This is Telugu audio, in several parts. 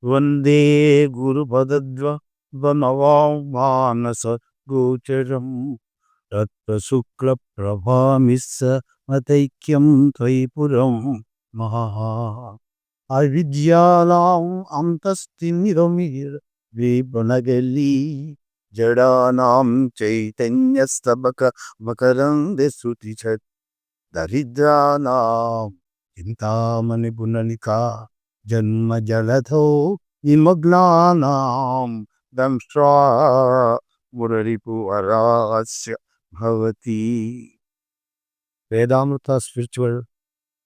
వందే గురుపదద్వంద్వనవామానస గోచరం రక్తశుక్లప్రభామిస్సమతైక్యం త్వయిపురం మహా అవిద్యానాం అంతస్తిమిరమిర్విపునగలి జడానాం చైతన్యస్తబక మకరందశ్రుతిఛత్ దరిద్రానాం చింతామణి పునలికా జన్మ జలధో నిమగ్నానాం దంష్ట్రా మురరిపు అరాస్య భవతి. వేదామృత స్పిరిచువల్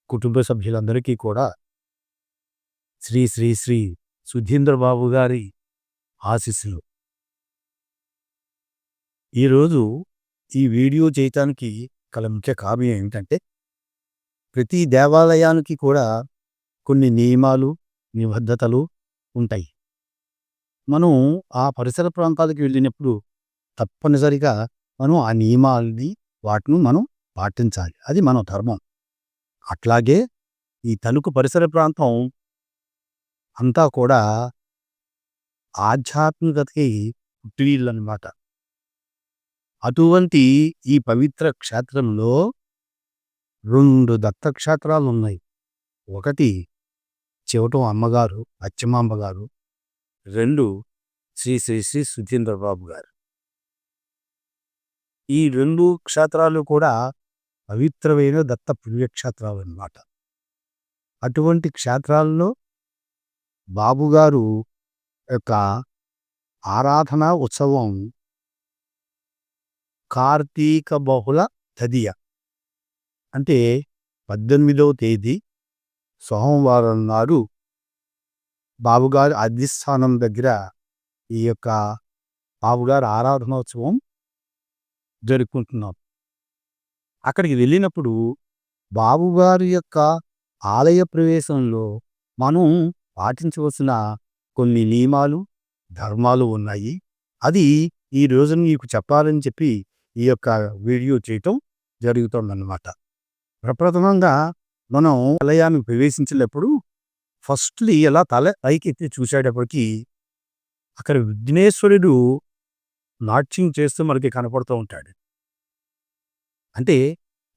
కుటుంబ సభ్యులందరికీ కూడా శ్రీ శ్రీ శ్రీ సుధీంద్ర బాబు గారి ఆశీస్సులు. ఈరోజు ఈ వీడియో చేయటానికి గల ముఖ్య కారణం ఏమిటంటే, ప్రతి దేవాలయానికి కూడా కొన్ని నియమాలు నిబద్ధతలు ఉంటాయి. మనం ఆ పరిసర ప్రాంతాలకు వెళ్ళినప్పుడు తప్పనిసరిగా మనం ఆ నియమాలని వాటిని మనం పాటించాలి. అది మన ధర్మం. అట్లాగే ఈ తణుకు పరిసర ప్రాంతం అంతా కూడా ఆధ్యాత్మికతకి పుట్టినీళ్ళు అన్నమాట. అటువంటి ఈ పవిత్ర క్షేత్రంలో 2 దత్తక్షేత్రాలు ఉన్నాయి. ఒకటి చెవటం అమ్మగారు అచ్చమాంబ గారు, 2 శ్రీ శ్రీ శ్రీ సుధీంద్ర బాబు గారు. ఈ 2 క్షేత్రాలు కూడా పవిత్రమైన దత్త పుణ్యక్షేత్రాలు అన్నమాట. అటువంటి క్షేత్రాల్లో బాబుగారు యొక్క ఆరాధన ఉత్సవం కార్తీక బహుళ తదియ అంటే 18వ తేదీ సోమవారం నాడు బాబుగారి అధిష్టానం దగ్గర ఈ యొక్క బాబుగారి ఆరాధనోత్సవం జరుపుకుంటున్నాం. అక్కడికి వెళ్ళినప్పుడు బాబుగారి యొక్క ఆలయ ప్రవేశంలో మనం పాటించవలసిన కొన్ని నియమాలు ధర్మాలు ఉన్నాయి. అది ఈ రోజున మీకు చెప్పాలని చెప్పి ఈ యొక్క వీడియో చేయటం జరుగుతుందన్నమాట. ప్రప్రథమంగా మనం ఆలయాన్ని ప్రవేశించినప్పుడు ఫస్ట్లీ ఎలా తల పైకెత్తి చూసేటప్పటికి అక్కడ విఘ్నేశ్వరుడు నాట్యం చేస్తూ మనకి కనపడుతూ ఉంటాడు. అంటే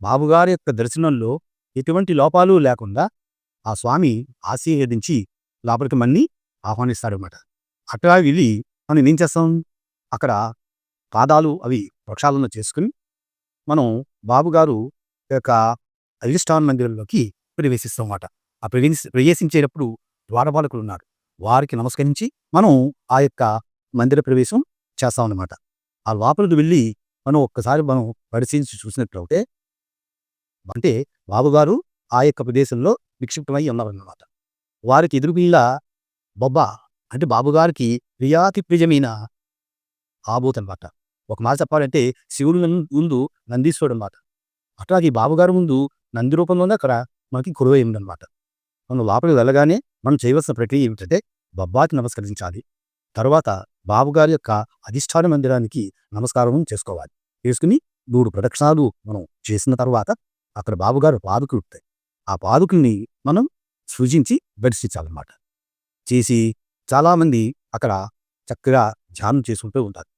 బాబుగారి యొక్క దర్శనంలో ఎటువంటి లోపాలు లేకుండా ఆ స్వామి ఆశీర్వదించి లోపలికి మన్ని ఆహ్వానిస్తాడనమాట. అట్లా వెళ్ళి మనం ఏం చేస్తాం, అక్కడ పాదాలు అవి ప్రక్షాళన చేసుకుని మనం బాబుగారు యొక్క అధిష్టాన మందిరంలోకి ప్రవేశిస్తాం అన్నమాట. ఆ ప్రవేశించేటప్పుడు ద్వారపాలకులు ఉన్నారు. వారికి నమస్కరించి మనం ఆ యొక్క మందిర ప్రవేశం చేస్తాం అన్నమాట. ఆ లోపలికి వెళ్ళి మనం ఒక్కసారి మనం పరిశీలించి చూసినట్లయితే అంటే బాబుగారు ఆ యొక్క ప్రదేశంలో విక్షిప్తమై ఉన్నారన్నమాట. వారికి ఎదురుగుల్లా బొబ్బ అంటే బాబుగారికి ప్రియాతి ప్రియమైన ఆబోతు అనమాట. ఒక మాట చెప్పాలంటే శివుడు ముందు నందీశ్వరుడు అనమాట. అట్లాగే బాబుగారి ముందు నంది రూపంలోనే అక్కడ మనకి కొలువై ఉందన్నమాట. మనం లోపలికి వెళ్ళగానే మనం చేయవలసిన ప్రక్రియ ఏమిటంటే బొబ్బాకి నమస్కరించాలి. తర్వాత బాబుగారి యొక్క అధిష్టాన మందిరానికి నమస్కారం చేసుకోవాలి. చేసుకుని 3 ప్రదక్షిణాలు మనం చేసిన తర్వాత అక్కడ బాబుగారు పాదుకులు ఉంటాయి. ఆ పాదుకుల్ని మనం సృజించి దర్శించాలన్నమాట. చేసి చాలామంది అక్కడ చక్కగా ధ్యానం చేసుకుంటూ ఉంటారు.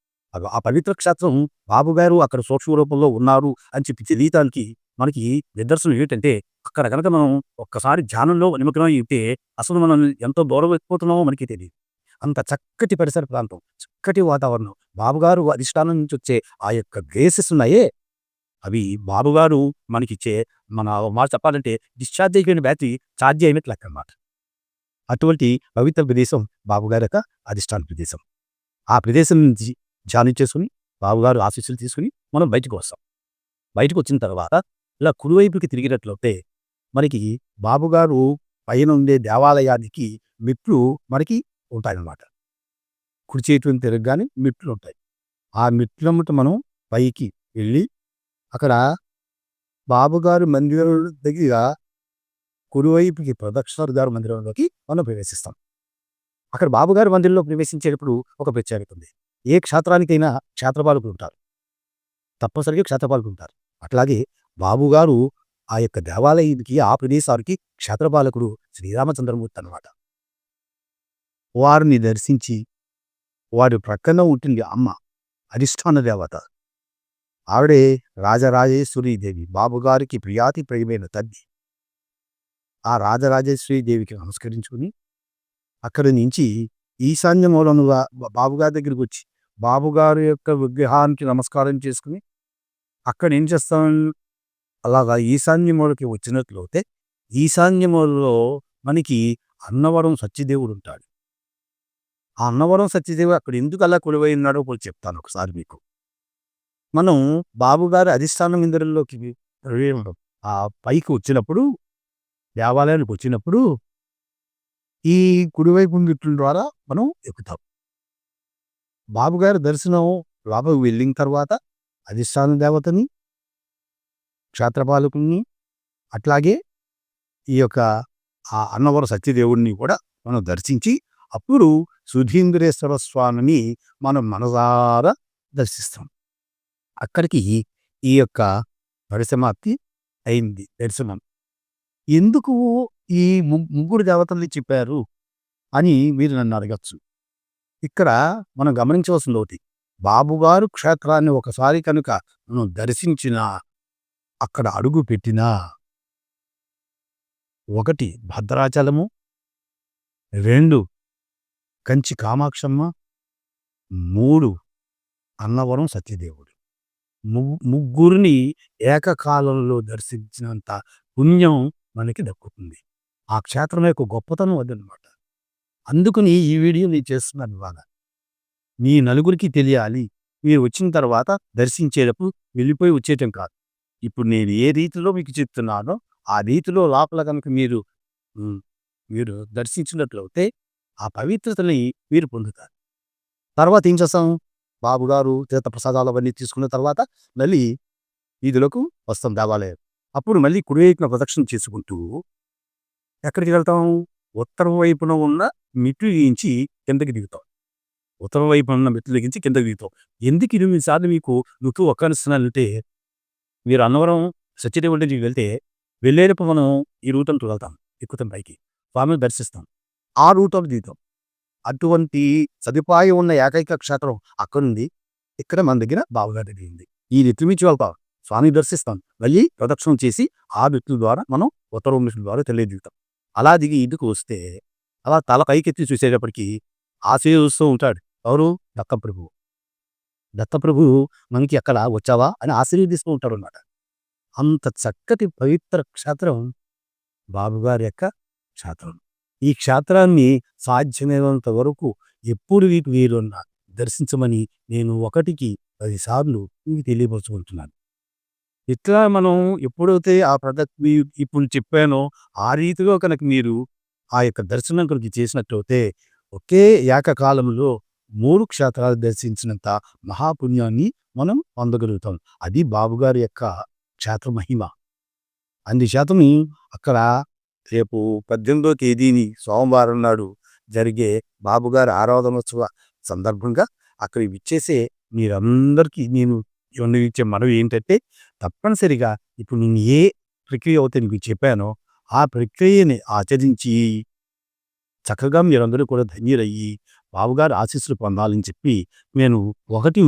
ఆ పవిత్ర క్షేత్రం బాబుగారు అక్కడ సూక్ష్మ రూపంలో ఉన్నారు అని చెప్పి తెలియటానికి మనకి నిదర్శనం ఏంటంటే, అక్కడ కనుక మనం ఒక్కసారి ధ్యానంలో నిమగ్నం అయితే అసలు మనం ఎంతో దూరం వెళ్ళిపోతున్నామో మనకి తెలియదు. అంత చక్కటి పరిసర ప్రాంతం, చక్కటి వాతావరణం, బాబుగారు అధిష్టానం నుంచి వచ్చే ఆ యొక్క గ్రేసెస్ ఉన్నాయే, అవి బాబుగారు మనకిచ్చే మన మాట చెప్పాలంటే డిశ్చార్జ్ అయిపోయిన బ్యాటరీ ఛార్జ్ అయినట్లు లెక్క అన్నమాట. అటువంటి పవిత్ర ప్రదేశం బాబుగారి యొక్క అధిష్టాన ప్రదేశం. ఆ ప్రదేశం నుంచి ధ్యానం చేసుకుని బాబుగారు ఆశీస్సులు తీసుకుని మనం బయటకు వస్తాం. బయటకు వచ్చిన తర్వాత ఇలా కుడివైపుకి తిరిగినట్లయితే మనకి బాబుగారు పైన ఉండే దేవాలయానికి మెట్లు మనకి ఉంటాయన్నమాట. కుడి చేతి తిరగగానే మెట్లు ఉంటాయి. ఆ మెట్లమ్మట మనం పైకి వెళ్ళి అక్కడ బాబుగారు మందిరం దగ్గర కుడివైపుకి ప్రదక్షిణాలు మందిరంలోకి మనం ప్రవేశిస్తాం. అక్కడ బాబుగారి మందిరంలో ప్రవేశించేటప్పుడు ఒక ప్రత్యేకత ఉంది. ఏ క్షేత్రానికైనా క్షేత్రపాలకులు ఉంటారు. తప్పనిసరిగా క్షేత్రపాలకులు ఉంటారు. అట్లాగే బాబుగారు ఆ యొక్క దేవాలయానికి ఆ ప్రదేశానికి క్షేత్రపాలకుడు శ్రీరామచంద్రమూర్తి అన్నమాట. వారిని దర్శించి వారి ప్రక్కన ఉంటుంది అమ్మ అధిష్టాన దేవత. ఆవిడే రాజరాజేశ్వరీ దేవి, బాబుగారికి ప్రియాతి ప్రియమైన తల్లి. ఆ రాజరాజేశ్వరీ దేవికి నమస్కరించుకుని అక్కడి నుంచి ఈశాన్య మూలముగా బాబుగారి దగ్గరికి వచ్చి బాబుగారి యొక్క విగ్రహానికి నమస్కారం చేసుకుని అక్కడ ఏం చేస్తాం, అలాగా ఈశాన్య మూలకి వచ్చినట్లయితే ఈశాన్య మూలలో మనకి అన్నవరం సత్యదేవుడు ఉంటాడు. ఆ అన్నవరం సత్యదేవుడు అక్కడ ఎందుకు అలా కొలువై ఉన్నాడో కూడా చెప్తాను ఒకసారి మీకు. మనం బాబుగారి అధిష్టానం ఇంద్రుల్లోకి ఆ పైకి వచ్చినప్పుడు, దేవాలయానికి వచ్చినప్పుడు ఈ కుడివైపు మెట్ల ద్వారా మనం ఎక్కుతాం. బాబుగారి దర్శనం లోపలికి వెళ్ళిన తర్వాత అధిష్టాన దేవతని, క్షేత్రపాలకుల్ని, అట్లాగే ఈ యొక్క ఆ అన్నవర సత్యదేవుడిని కూడా మనం దర్శించి అప్పుడు సుధీంద్రేశ్వర స్వామిని మనం మనసారా దర్శిస్తాం. అక్కడికి ఈ యొక్క పరిసమాప్తి అయింది దర్శనం. ఎందుకు ఈ ముగ్గురు దేవతల్ని చెప్పారు అని మీరు నన్ను అడగచ్చు. ఇక్కడ మనం గమనించవలసింది ఒకటి, బాబుగారు క్షేత్రాన్ని ఒకసారి కనుక మనం దర్శించినా, అక్కడ అడుగు పెట్టినా, ఒకటి భద్రాచలము, 2 కంచి కామాక్షమ్మ, 3 అన్నవరం సత్యదేవుడు. ముగ్గురిని ఏకకాలంలో దర్శించినంత పుణ్యం మనకి దక్కుతుంది. ఆ క్షేత్రం యొక్క గొప్పతనం అదనమాట. అందుకని ఈ వీడియో నేను చేస్తున్నాను ఇవాళ. మీ నలుగురికి తెలియాలి. మీరు వచ్చిన తర్వాత దర్శించేటప్పుడు వెళ్ళిపోయి వచ్చేయటం కాదు. ఇప్పుడు నేను ఏ రీతిలో మీకు చెప్తున్నానో ఆ రీతిలో లోపల కనుక మీరు మీరు దర్శించినట్లయితే ఆ పవిత్రతని మీరు పొందుతారు. తర్వాత ఏం చేస్తాం, బాబుగారు తీర్థప్రసాదాలు అవన్నీ తీసుకున్న తర్వాత మళ్ళీ వీధిలోకి వస్తాం దేవాలయం. అప్పుడు మళ్ళీ కుడివైపున ప్రదక్షిణ చేసుకుంటూ ఎక్కడికి వెళ్తాం, ఉత్తరం వైపున ఉన్న మెట్లు దిగించి కిందకి దిగుతాం. ఉత్తరం వైపున ఉన్న మెట్లు దిగించి కిందకి దిగుతాం. ఎందుకు 8 సార్లు మీకు ఋతువు ఒక్కనిస్తున్నానంటే, మీరు అన్నవరం సత్యదేవుడి దగ్గరికి వెళ్తే వెళ్ళేటప్పుడు మనం ఈ రూట్ అంటూ వెళ్తాం, ఎక్కుతాం పైకి, స్వామిని దర్శిస్తాం, ఆ రూట్లో దిగుతాం. అటువంటి సదుపాయం ఉన్న ఏకైక క్షేత్రం అక్కడుంది. ఇక్కడ మన దగ్గర బాబుగారి దగ్గర ఉంది. ఈ మెట్లు నుంచి వెళ్తాం, స్వామిని దర్శిస్తాం, మళ్ళీ ప్రదక్షిణం చేసి ఆ మెట్ల ద్వారా మనం ఉత్తరం మెట్ల ద్వారా దిగుతాం. అలా దిగి ఇంటికి వస్తే అలా తల పైకెత్తి చూసేటప్పటికి ఆశీర్వదిస్తూ ఉంటాడు. ఎవరు? దత్తప్రభువు. దత్తప్రభువు మనకి అక్కడ వచ్చావా అని ఆశీర్వదిస్తూ ఉంటాడు అన్నమాట. అంత చక్కటి పవిత్ర క్షేత్రం బాబుగారి యొక్క క్షేత్రం. ఈ క్షేత్రాన్ని సాధ్యమైనంత వరకు ఎప్పుడు వీలున్నా దర్శించమని నేను 1కి 10 సార్లు మీకు తెలియపరుచుకుంటున్నాను. ఇట్లా మనం ఎప్పుడైతే ఆ పద్ధతి ఇప్పుడు చెప్పానో ఆ రీతిలో కనుక మీరు ఆ యొక్క దర్శనం కనుక చేసినట్లయితే ఒకే ఏకకాలంలో 3 క్షేత్రాలు దర్శించినంత మహాపుణ్యాన్ని మనం పొందగలుగుతాం. అది బాబుగారి యొక్క క్షేత్ర మహిమ. అందుచేతని అక్కడ రేపు 18వ తేదీని సోమవారం నాడు జరిగే బాబుగారి ఆరాధనోత్సవ సందర్భంగా అక్కడికి విచ్చేసే మీరందరికీ నేను ఇచ్చే మనవి ఏంటంటే, తప్పనిసరిగా ఇప్పుడు నేను ఏ ప్రక్రియ అయితే మీకు చెప్పానో ఆ ప్రక్రియని ఆచరించి చక్కగా మీరందరూ కూడా ధన్యులయ్యి బాబుగారి ఆశీస్సులు పొందాలని చెప్పి నేను 1కి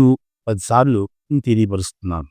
10 సార్లు తెలియపరుస్తున్నాను.